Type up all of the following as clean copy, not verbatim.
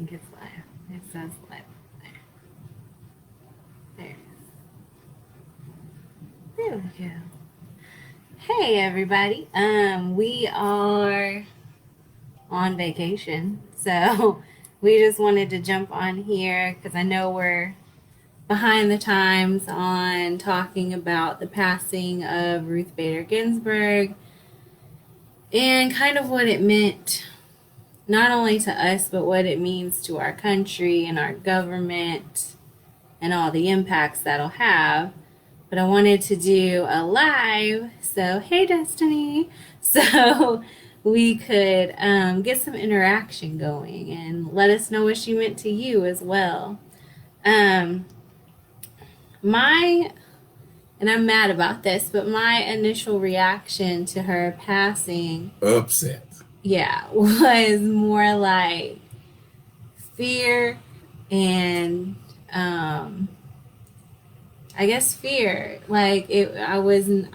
think it's live. It says live there. There it is. There we go. Hey everybody. We are on vacation. So we just wanted to jump on here because I know we're behind the times on talking about the passing of Ruth Bader Ginsburg and kind of what it meant not only to us, but what it means to our country and our government and all the impacts that'll have. But I wanted to do a live, so hey Destiny, so we could get some interaction going and let us know what she meant to you as well. And I'm mad about this, but my initial reaction to her passing, upset. Yeah, was more like fear and I guess fear. Like I wanted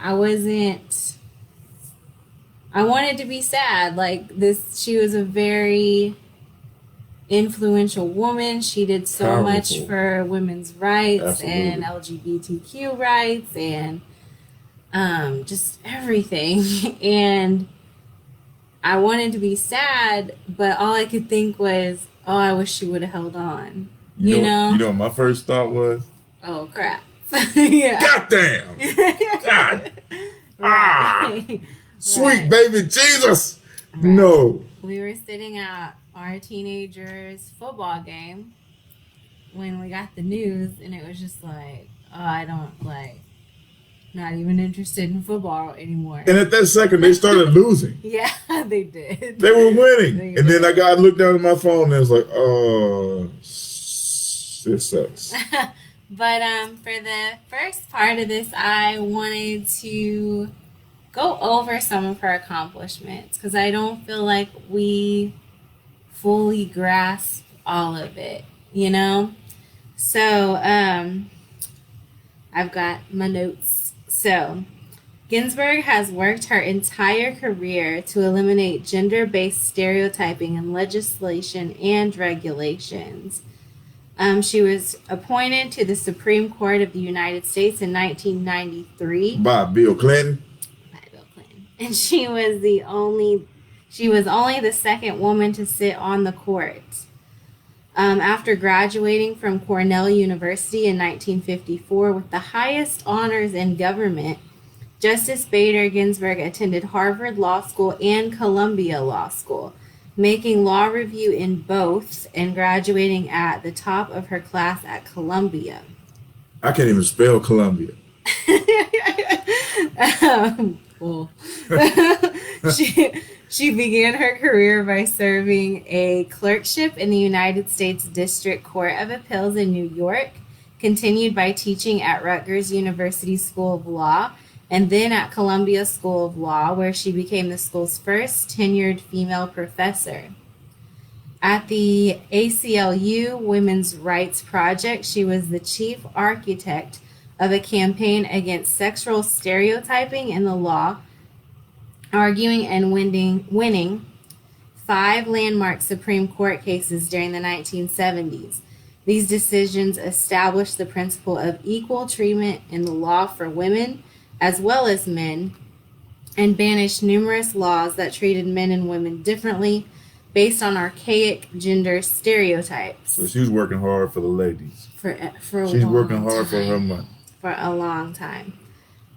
to be sad. Like she was a very influential woman. She did so much for women's rights and LGBTQ rights and just everything. And I wanted to be sad, but all I could think was, oh, I wish she would have held on. You know? You know what my first thought was? Oh, crap. Yeah. Goddamn! God! Right. Sweet baby Jesus! Right. No. We were sitting at our teenagers' football game when we got the news, and it was just like, oh, I don't not even interested in football anymore. And at that second, they started losing. Yeah, they did. They were winning. Then I got looked down at my phone and it was like, oh, it sucks. But for the first part of this, I wanted to go over some of her accomplishments because I don't feel like we fully grasp all of it, you know? So I've got my notes. So Ginsburg has worked her entire career to eliminate gender-based stereotyping in legislation and regulations. She was appointed to the Supreme Court of the United States in 1993 by Bill Clinton. And she was only the second woman to sit on the court. After graduating from Cornell University in 1954 with the highest honors in government, Justice Bader Ginsburg attended Harvard Law School and Columbia Law School, making law review in both and graduating at the top of her class at Columbia. I can't even spell Columbia. Cool. She began her career by serving a clerkship in the United States District Court of Appeals in New York, continued by teaching at Rutgers University School of Law, and then at Columbia School of Law, where she became the school's first tenured female professor. At the ACLU Women's Rights Project, she was the chief architect of a campaign against sexual stereotyping in the law, arguing and winning 5 landmark Supreme Court cases during the 1970s. These decisions established the principle of equal treatment in the law for women as well as men, and banished numerous laws that treated men and women differently based on archaic gender stereotypes. So she's working hard for the ladies. She's working hard for her money. For a long time.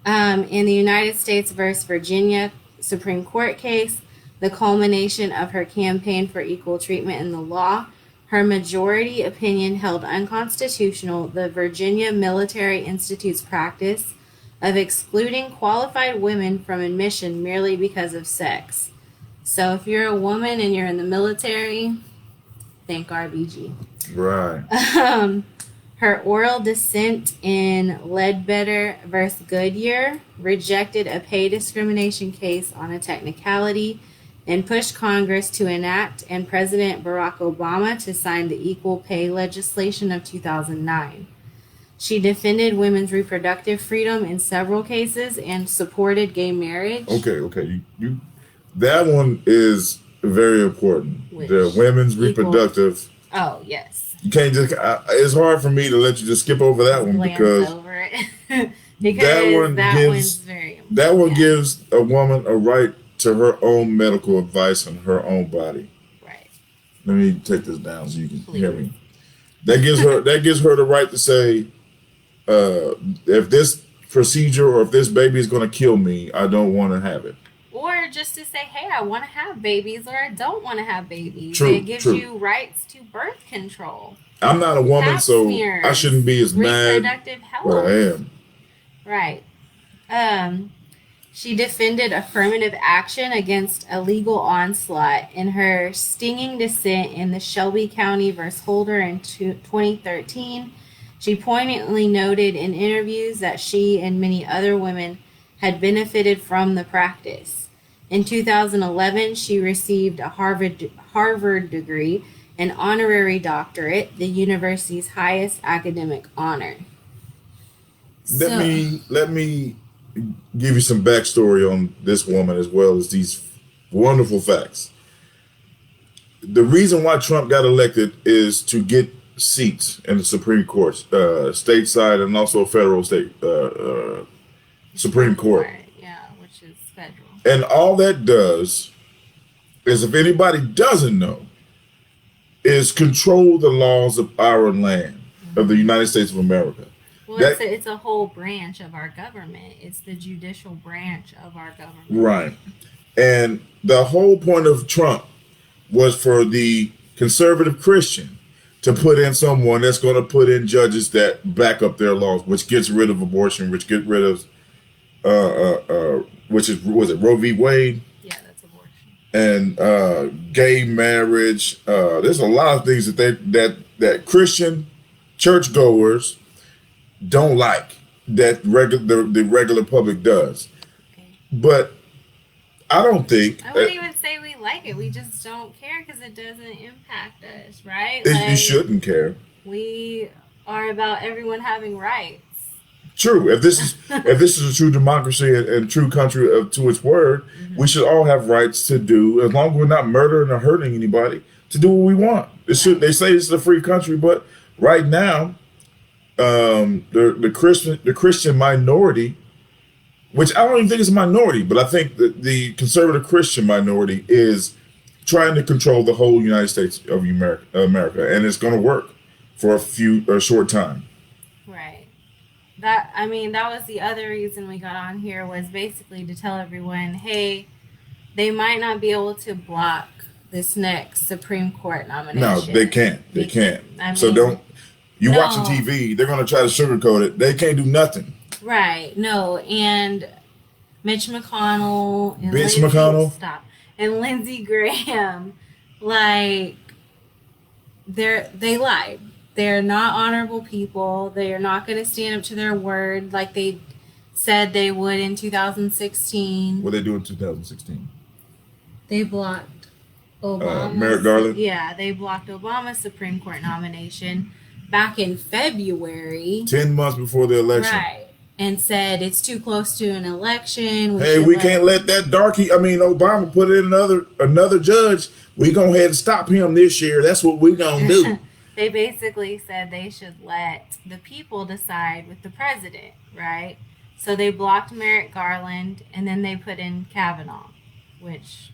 In the United States versus Virginia Supreme Court case, the culmination of her campaign for equal treatment in the law, her majority opinion held unconstitutional the Virginia Military Institute's practice of excluding qualified women from admission merely because of sex. So if you're a woman and you're in the military, thank RBG. Right. Her oral dissent in Ledbetter versus Goodyear rejected a pay discrimination case on a technicality and pushed Congress to enact and President Barack Obama to sign the Equal Pay legislation of 2009. She defended women's reproductive freedom in several cases and supported gay marriage. Okay. You that one is very important. The women's reproductive Oh, yes. You can't just. It's hard for me to let you just skip over that Just one glance because over it. that Because one that one's gives very that one yeah, gives a woman a right to her own medical advice on her own body. right. Let me take this down so you can hear Please. me. That gives her the right to say, if this procedure or if this baby is going to kill me, I don't want to have it. Or just to say, hey, I want to have babies or I don't want to have babies. It True, gives true. you rights to birth control, I'm not a woman, pap so I smears, shouldn't be as mad, reproductive but I health. am. Right. Um, she defended affirmative action against a legal onslaught in her stinging dissent in the Shelby County versus Holder in 2013. She poignantly noted in interviews that she and many other women had benefited from the practice. In 2011, she received a Harvard degree, an honorary doctorate, the university's highest academic honor. Let So, me let me give you some backstory on this woman as well as these wonderful facts. The reason why Trump got elected is to get seats in the Supreme Court, stateside and also federal state Supreme Court. Yeah, which is federal. And all that does is, if anybody doesn't know, is control the laws of our land, of the United States of America. Well, That it's a whole branch of our government. It's the judicial branch of our government. right. And the whole point of Trump was for the conservative Christian to put in someone that's going to put in judges that back up their laws, which gets rid of abortion, which get rid of which is was it Roe v. Wade Yeah, that's abortion. and gay marriage. There's a lot of things that Christian churchgoers don't like that the regular public does. Okay. But I don't think I wouldn't even say we like it. We just don't care because it doesn't impact us, right? you shouldn't care. We are about everyone having rights. True. If this is a true democracy and true country to its word, we should all have rights to do, as long as we're not murdering or hurting anybody, to do what we want. They say this is a free country, but right now, the Christian minority, which I don't even think is a minority, but I think that the conservative Christian minority is trying to control the whole United States of America, and it's going to work for a short time. Right. That was the other reason we got on here, was basically to tell everyone, hey, they might not be able to block this next Supreme Court nomination. No, they can't. They can't. So No. watching TV, they're going to try to sugarcoat it. They can't do nothing. Right. No. And Mitch McConnell and Bitch McConnell. Stop. And Lindsey Graham, like, they lied. They're not honorable people. They are not going to stand up to their word like they said they would in 2016. What they do in 2016? They blocked Obama. Merrick Garland. Yeah, they blocked Obama's Supreme Court nomination back in February. 10 months before the election. Right. And said it's too close to an election. We can't let that Obama put in another judge. We go ahead and stop him this year. That's what we gonna do. They basically said they should let the people decide with the president, right? So they blocked Merrick Garland, and then they put in Kavanaugh, which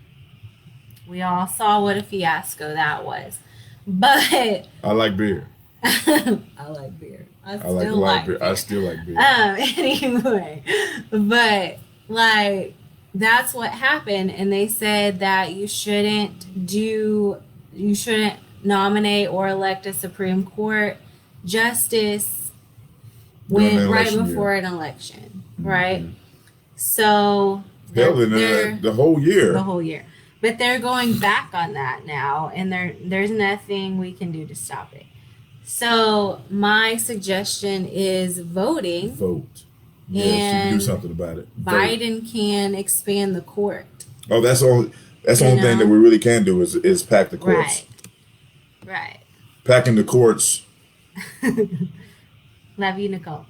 we all saw what a fiasco that was. But I like beer. I like beer. I still like beer. I still like beer. Anyway, but like that's what happened, and they said that you shouldn't nominate or elect a Supreme Court justice right before an election, right? Mm-hmm. So the whole year. The whole year. But they're going back on that now, and there's nothing we can do to stop it. So my suggestion is voting. Vote. Yes, you can do something about it. Biden can expand the court. Oh, that's the only thing that we really can do is pack the courts. Right. Packing the courts. Love you, Nicole.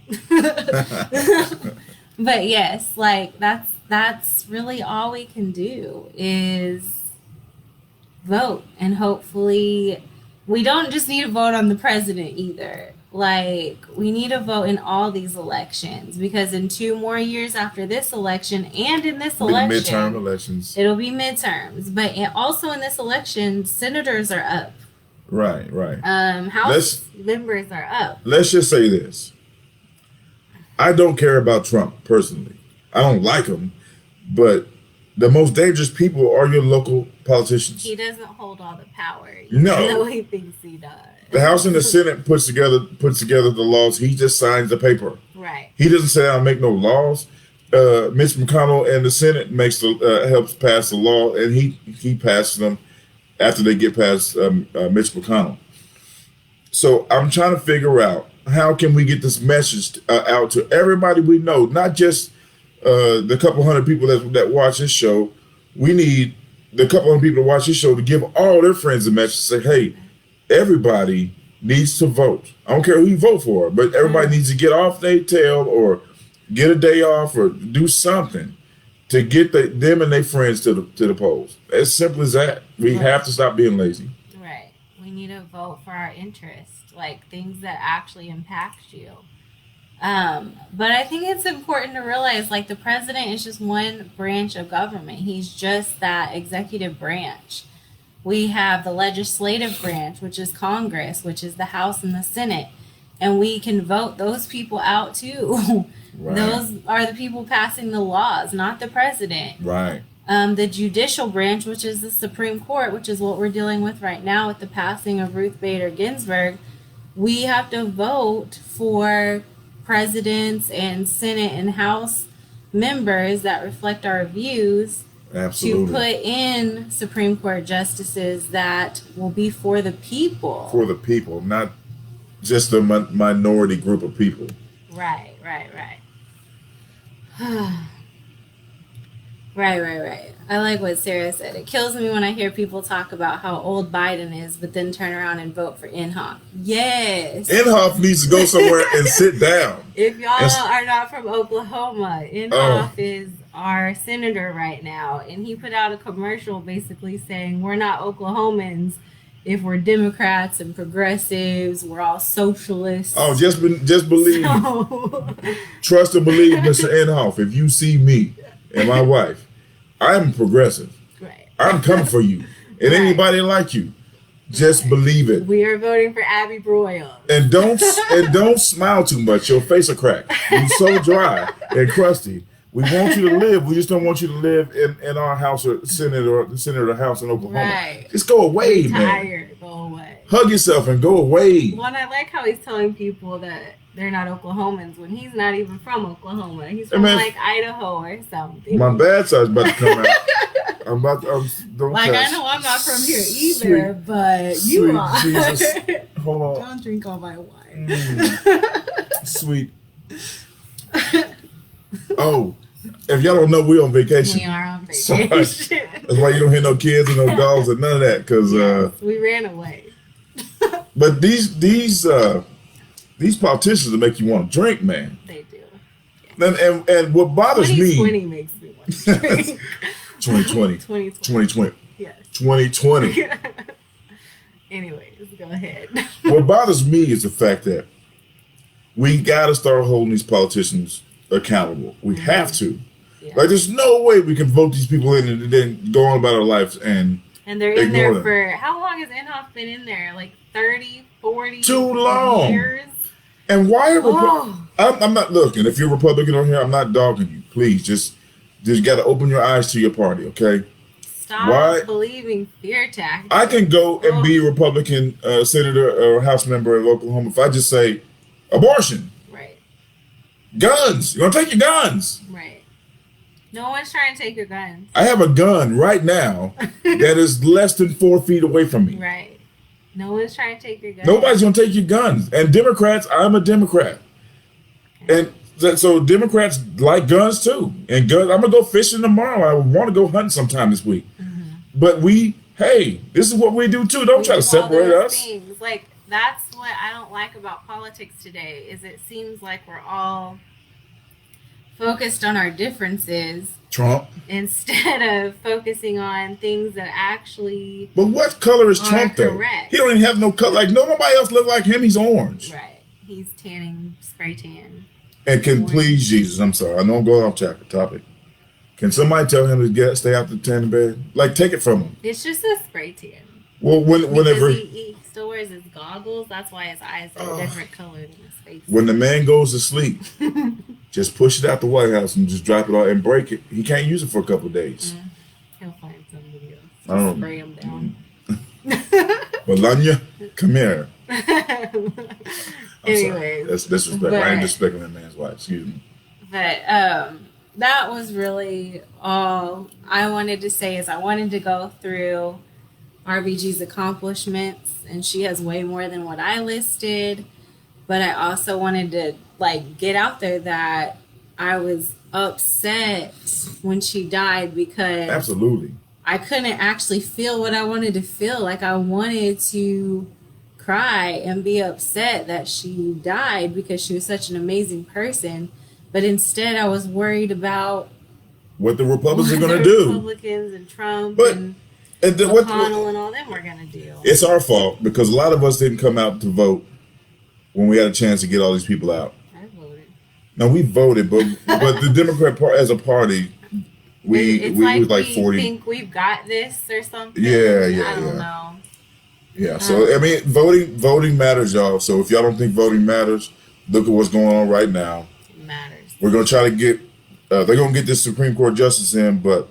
But yes, like that's really all we can do is vote, and hopefully we don't just need to vote on the president either. Like, we need to vote in all these elections because in 2 more years after this election and in this Big election, midterm elections. it'll be midterms. But also in this election, senators are up. Right, right. House members are up. Let's just say this. I don't care about Trump personally. I don't like him, but the most dangerous people are your local politicians. He doesn't hold all the power. No. Even though he thinks he does. The House and the Senate puts together the laws. He just signs the paper. Right. He doesn't say I'll make no laws. Mitch McConnell and the Senate helps pass the law, and he passes them after they get past Mitch McConnell. So I'm trying to figure out how can we get this message out to everybody we know, not just the couple hundred people that watch this show. We need the couple hundred people to watch this show to give all their friends a message. Say, hey, everybody needs to vote. I don't care who you vote for, but everybody needs to get off their tail or get a day off or do something to get them and their friends to the polls. As simple as that. We have to stop being lazy. Right. We need to vote for our interests, like things that actually impact you. But I think it's important to realize, like, the president is just one branch of government. He's just that executive branch. We have the legislative branch, which is Congress, which is the House and the Senate. And we can vote those people out too. Right. Those are the people passing the laws, not the president. Right. The judicial branch, which is the Supreme Court, which is what we're dealing with right now with the passing of Ruth Bader Ginsburg. We have to vote for presidents and Senate and House members that reflect our views. Absolutely. To put in Supreme Court justices that will be for the people. For the people, not just a minority group of people. Right. Right. I like what Sarah said. It kills me when I hear people talk about how old Biden is, but then turn around and vote for Inhofe. Yes. Inhofe needs to go somewhere and sit down. If y'all are not from Oklahoma, Inhofe is our senator right now, and he put out a commercial basically saying we're not Oklahomans if we're Democrats and progressives, we're all socialists. Oh, just believe. So. Trust and believe, Mr. Inhofe. If you see me and my wife, I'm progressive. Right. I'm coming for you. And anybody like you, just believe it. We are voting for Abby Broyles. And don't smile too much. Your face will crack. You're so dry and crusty. We want you to live. We just don't want you to live in our House or Senate or the Senate or the House in Oklahoma. Right. Just go away, man. Go away. Hug yourself and go away. Well, and I like how he's telling people that they're not Oklahomans when he's not even from Oklahoma. He's from like Idaho or something. My bad side's about to come out. Don't like, I know I'm not from here either, but you are. Jesus. Hold on. Don't drink all my wine. Sweet. Oh, if y'all don't know, we're on vacation. We are on vacation. That's why you don't hear no kids and no dogs and none of that. Because we ran away. But these politicians will make you want to drink, man. They do. Yeah. And what bothers me. 2020 makes me want to drink. 2020. Yes. 2020. Anyways, go ahead. What bothers me is the fact that we got to start holding these politicians accountable. We have to. Yeah. Like, there's no way we can vote these people in and then go on about our lives and they're in there them. For how long has Inhofe been in there? Like 30, 40 too long years? And why are I'm not looking. If you're Republican on here, I'm not dogging you. Please just got to open your eyes to your party, okay? Stop believing fear tactics. I can go and be a Republican senator or House member of Oklahoma if I just say abortion. Guns. You want to take your guns. Right. No one's trying to take your guns. I have a gun right now that is less than 4 feet away from me. Right. No one's trying to take your guns. Nobody's going to take your guns. And Democrats, I'm a Democrat. Okay. And so Democrats like guns too. And guns, I'm going to go fishing tomorrow. I want to go hunting sometime this week. Mm-hmm. But this is what we do too. Don't try to separate us. Things. Like, that's what I don't like about politics today, is it seems like we're all focused on our differences Trump. instead of focusing on things that actually But what color is are Trump though? correct. He don't even have no color. Like nobody else look like him. He's orange. Right. He's tanning, spray tan. And can Orange. please Jesus, I'm sorry, I know I'm going off topic. Can somebody tell him to stay out the tanning bed? Like take it from him. It's just a spray tan. Well, whenever Because he still wears his goggles, that's why his eyes are a different color than his face. when the man goes to sleep, just push it out the White House and just drop it off and break it. He can't use it for a couple of days. He'll find somebody else. I don't- Spray him down. Melania, come here. Anyways, That's disrespectful. I ain't disrespecting that man's wife. Excuse me. but that was really all I wanted to say. Is I wanted to go through RBG's accomplishments, and she has way more than what I listed. But I also wanted to get out there that I was upset when she died because Absolutely. I couldn't actually feel what I wanted to feel. Like I wanted to cry and be upset that she died because she was such an amazing person. But instead I was worried about What the Republicans are what going to the do. Republicans and Trump But- and And McConnell and all them were going to do. it's our fault because a lot of us didn't come out to vote when we had a chance to get all these people out. I voted. Now we voted, but the Democrat Party as a party, we was like 40. think we've got this or something. Yeah, I don't know. Yeah, so I mean, voting matters, y'all. So if y'all don't think voting matters, look at what's going on right now. It matters. We're gonna try to get. They're gonna get this Supreme Court justice in, but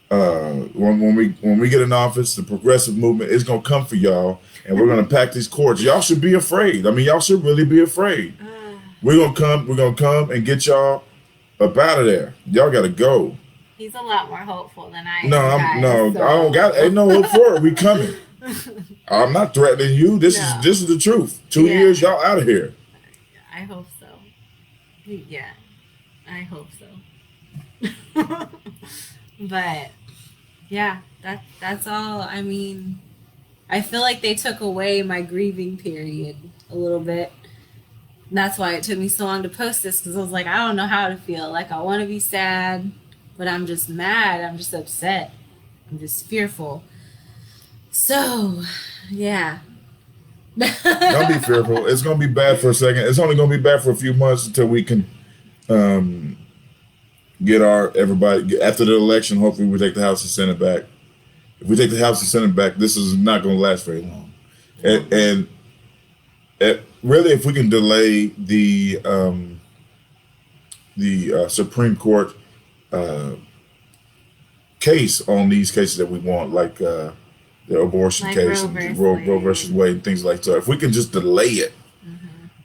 when we get in office, the progressive movement is gonna come for y'all, and we're gonna pack these courts. Y'all should be afraid. I mean, y'all should really be afraid. We're gonna come and get y'all up out of there. Y'all gotta go. He's a lot more hopeful than I am. No, guys, so. I don't got. Ain't no hope for it. We coming. I'm not threatening you. This No. is the truth. 2 Yeah. years, y'all out of here. I hope so. Yeah, I hope so. But yeah, that's all. I mean, I feel like they took away my grieving period a little bit. That's why it took me so long to post this, because I was like, I don't know how to feel. Like I want to be sad, but I'm just mad. I'm just upset. I'm just fearful. So, yeah. Don't be fearful. It's gonna be bad for a second. It's only gonna be bad for a few months until we can get everybody after the election. Hopefully, we take the House and Senate back. If we take the House and Senate back, this is not going to last very long. And really, if we can delay the Supreme Court case on these cases that we want, like the abortion Like case Roe versus Wade and things like that, if we can just delay it.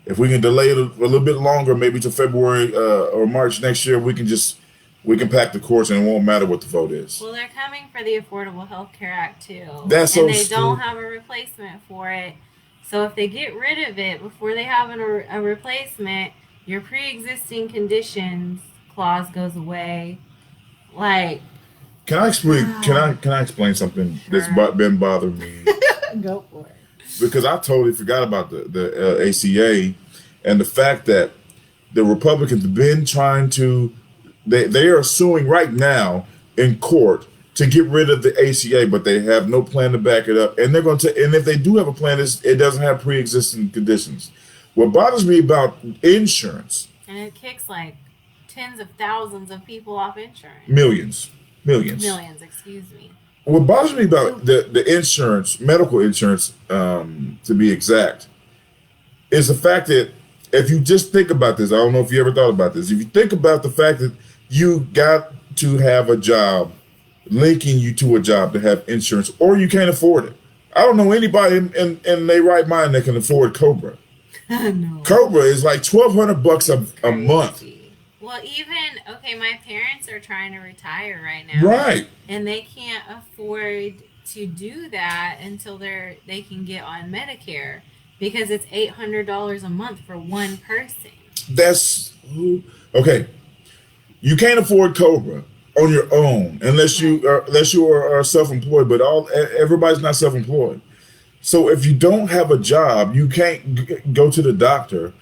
If we can delay it a little bit longer, maybe to February or March next year, we can pack the courts and it won't matter what the vote is. Well, they're coming for the Affordable Health Care Act too. That's so and they don't stupid. have a replacement for it. So if they get rid of it before they have a replacement, your pre-existing conditions clause goes away. Like, Can I explain? Can I explain something that's been bothering me? go for it. Because I totally forgot about the ACA and the fact that the Republicans have been trying to, they are suing right now in court to get rid of the ACA, but they have no plan to back it up. And they're going to, and if they do have a plan, it doesn't have pre-existing conditions. What bothers me about insurance, And it kicks like tens of thousands of people off insurance. millions. Millions, excuse me. What bothers me about the insurance, medical insurance, to be exact, is the fact that if you just think about this, I don't know if you ever thought about this. If you think about the fact that you got to have a job, linking you to a job to have insurance, or you can't afford it. I don't know anybody in their right mind that can afford Cobra. No. Cobra is like $1,200 a month. Well, okay, my parents are trying to retire right now. Right. And they can't afford to do that until they can get on Medicare, because it's $800 a month for one person. That's okay. You can't afford Cobra on your own unless you are self-employed. But everybody's not self-employed. So if you don't have a job, you can't go to the doctor.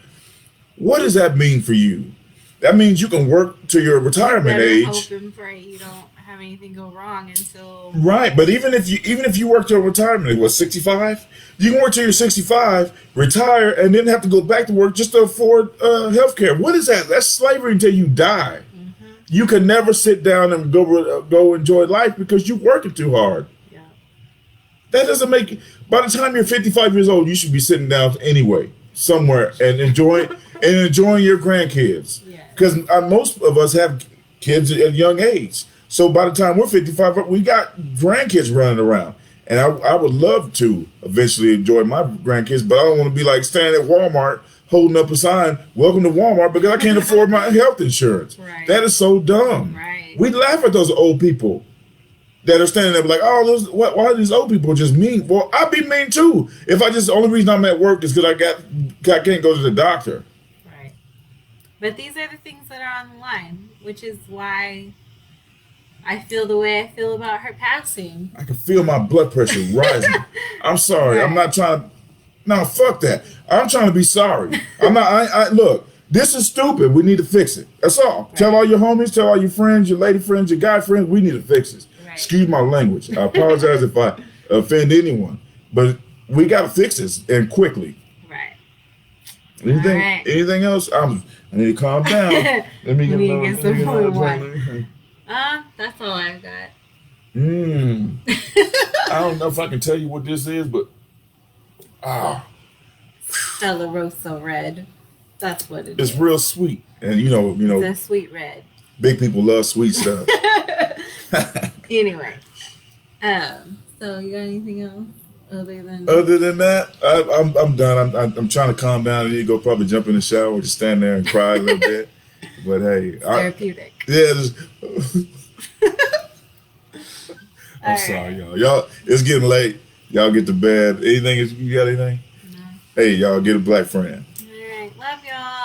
What does that mean for you? That means you can work to your You retirement better age. hope and pray you don't have anything go wrong until. Right, but even if you work to a retirement age, what, 65? You can work till you're 65, retire, and then have to go back to work just to afford health care. What is that? That's slavery until you die. Mm-hmm. You can never sit down and go enjoy life because you're working too hard. Yeah. That doesn't make. By the time you're 55 years old, you should be sitting down anyway somewhere and enjoying your grandkids. Yeah. Because most of us have kids at a young age. So by the time we're 55, we got grandkids running around. And I would love to eventually enjoy my grandkids, but I don't want to be like standing at Walmart holding up a sign, "Welcome to Walmart," because I can't afford my health insurance. Right. That is so dumb. Right. We laugh at those old people that are standing there like, "Oh, why are these old people just mean?" Well, I'd be mean too. If the only reason I'm at work is because I can't go to the doctor. Right. But these are the things that are on the line, which is why I feel the way I feel about her passing. I can feel my blood pressure rising. I'm sorry. Right. I'm not trying to. No, fuck that. I'm trying to be sorry. I'm not. Look. This is stupid. We need to fix it. That's all. Right. Tell all your homies. Tell all your friends, your lady friends, your guy friends. We need to fix this. Right. Excuse my language. I apologize if I offend anyone, but we got to fix this and quickly. Right. Anything? All right. Anything else? I need to calm down. Let me We need to get some more wine. adrenaline. That's all I've got. I don't know if I can tell you what this is, but Stella Rosa red. That's what it it's is. real sweet. And It's a sweet red. big people love sweet stuff. Anyway. So you got anything else Other than that, I'm done. I'm trying to calm down. I need to go probably jump in the shower, just stand there and cry a little bit. But hey, therapeutic? I'm sorry, y'all. It's getting late. Y'all get to bed. You got anything? No. Hey, y'all get a black friend. All right. Love y'all.